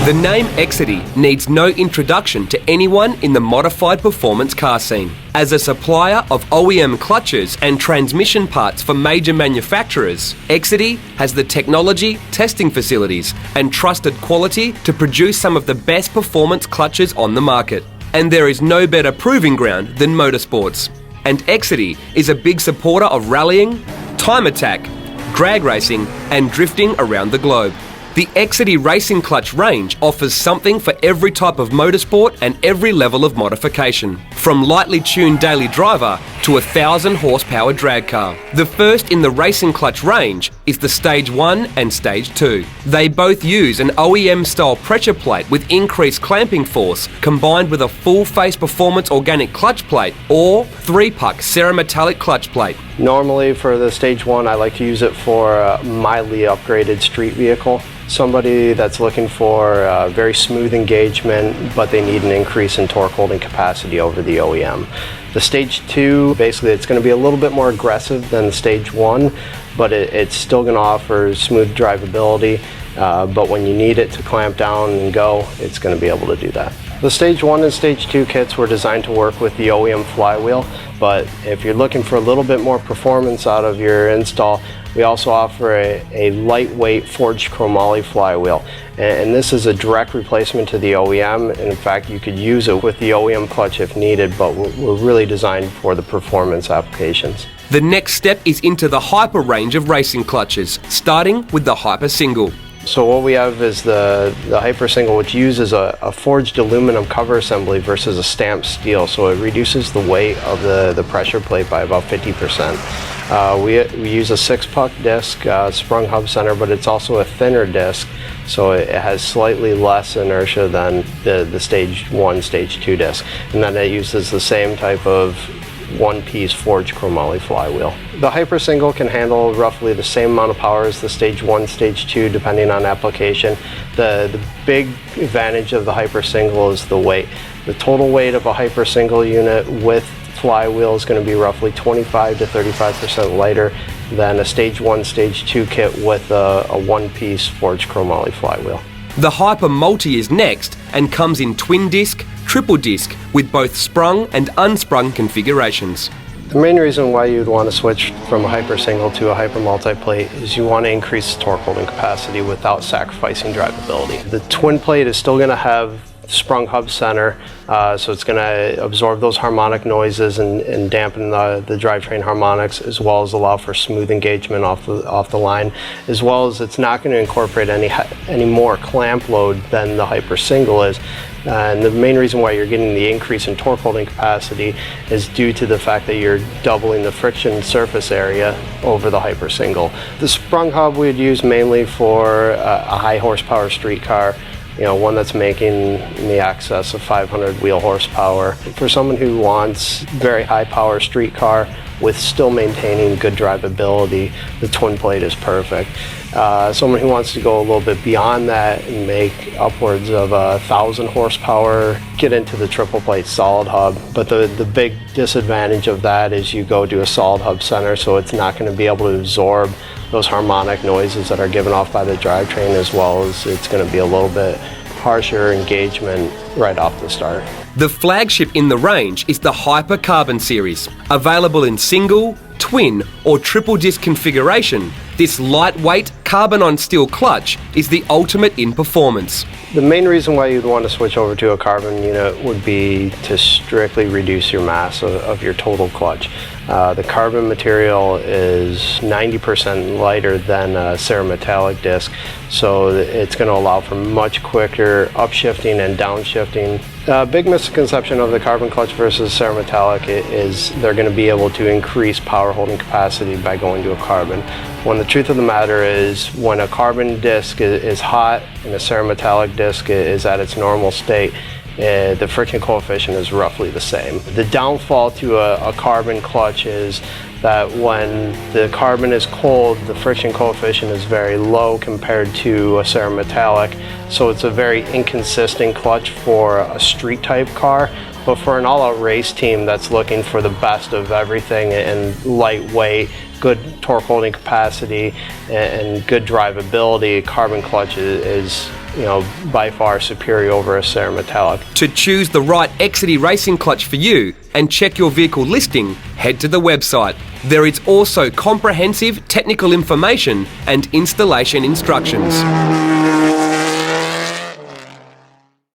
The name Exedy needs no introduction to anyone in the modified performance car scene. As a supplier of OEM clutches and transmission parts for major manufacturers, Exedy has the technology, testing facilities, and trusted quality to produce some of the best performance clutches on the market. And there is no better proving ground than motorsports. And Exedy is a big supporter of rallying, time attack, drag racing, and drifting around the globe. The Exedy racing clutch range offers something for every type of motorsport and every level of modification, from lightly tuned daily driver to a 1,000 horsepower drag car. The first in the racing clutch range is the Stage 1 and Stage 2. They both use an OEM style pressure plate with increased clamping force combined with a full face performance organic clutch plate or 3-puck cerametallic clutch plate. Normally for the Stage 1 I like to use it for a mildly upgraded street vehicle. Somebody that's looking for very smooth engagement, but they need an increase in torque holding capacity over the OEM. The Stage 2, basically it's going to be a little bit more aggressive than the Stage 1, but it's still going to offer smooth drivability, but when you need it to clamp down and go, it's going to be able to do that. The Stage 1 and Stage 2 kits were designed to work with the OEM flywheel, but if you're looking for a little bit more performance out of your install, we also offer a lightweight forged chromoly flywheel. And this is a direct replacement to the OEM. And in fact, you could use it with the OEM clutch if needed, but we're really designed for the performance applications. The next step is into the Hyper range of racing clutches, starting with the Hyper Single. So what we have is the Hyper Single, which uses a forged aluminum cover assembly versus a stamped steel, so it reduces the weight of the pressure plate by about 50%. We use a 6-puck disc, sprung hub center, but it's also a thinner disc, so it has slightly less inertia than the Stage 1, Stage 2 disc. And then it uses the same type of one-piece forged chromoly flywheel. The Hyper Single can handle roughly the same amount of power as the Stage 1, Stage 2, depending on application. The big advantage of the Hyper Single is the weight. The total weight of a Hyper Single unit with flywheel is going to be roughly 25 to 35% lighter than a Stage 1, Stage 2 kit with a one-piece forged chromoly flywheel. The Hyper Multi is next and comes in twin disc, triple disc with both sprung and unsprung configurations. The main reason why you'd want to switch from a Hyper Single to a Hyper Multi-plate is you want to increase torque holding capacity without sacrificing drivability. The twin plate is still going to have sprung hub center, so it's going to absorb those harmonic noises and dampen the drivetrain harmonics, as well as allow for smooth engagement off the line, as well as it's not going to incorporate any more clamp load than the Hyper Single is. And the main reason why you're getting the increase in torque holding capacity is due to the fact that you're doubling the friction surface area over the Hyper Single. The sprung hub we'd use mainly for a high horsepower street car, one that's making the excess of 500 wheel horsepower. For someone who wants very high power street car with still maintaining good drivability, the twin plate is perfect. Someone who wants to go a little bit beyond that and make upwards of 1,000 horsepower, get into the triple plate solid hub. But the big disadvantage of that is you go to a solid hub center, so it's not going to be able to absorb those harmonic noises that are given off by the drivetrain, as well as it's going to be a little bit harsher engagement right off the start. The flagship in the range is the Hyper Carbon series. Available in single, twin or triple disc configuration, this lightweight carbon on steel clutch is the ultimate in performance. The main reason why you'd want to switch over to a carbon unit would be to strictly reduce your mass of your total clutch. The carbon material is 90% lighter than a cerametallic disc, so it's going to allow for much quicker upshifting and downshifting. Big misconception of the carbon clutch versus cerametallic is they're going to be able to increase power holding capacity by going to a carbon. When the truth of the matter is, when a carbon disc is hot and a cerametallic disc is at its normal state, the friction coefficient is roughly the same. The downfall to a carbon clutch is that when the carbon is cold, the friction coefficient is very low compared to a cerametallic, so it's a very inconsistent clutch for a street type car. But for an all-out race team that's looking for the best of everything and lightweight, good torque holding capacity, and good drivability, carbon clutch is by far superior over a Cerametallic. To choose the right Exedy racing clutch for you and check your vehicle listing, head to the website. There is also comprehensive technical information and installation instructions.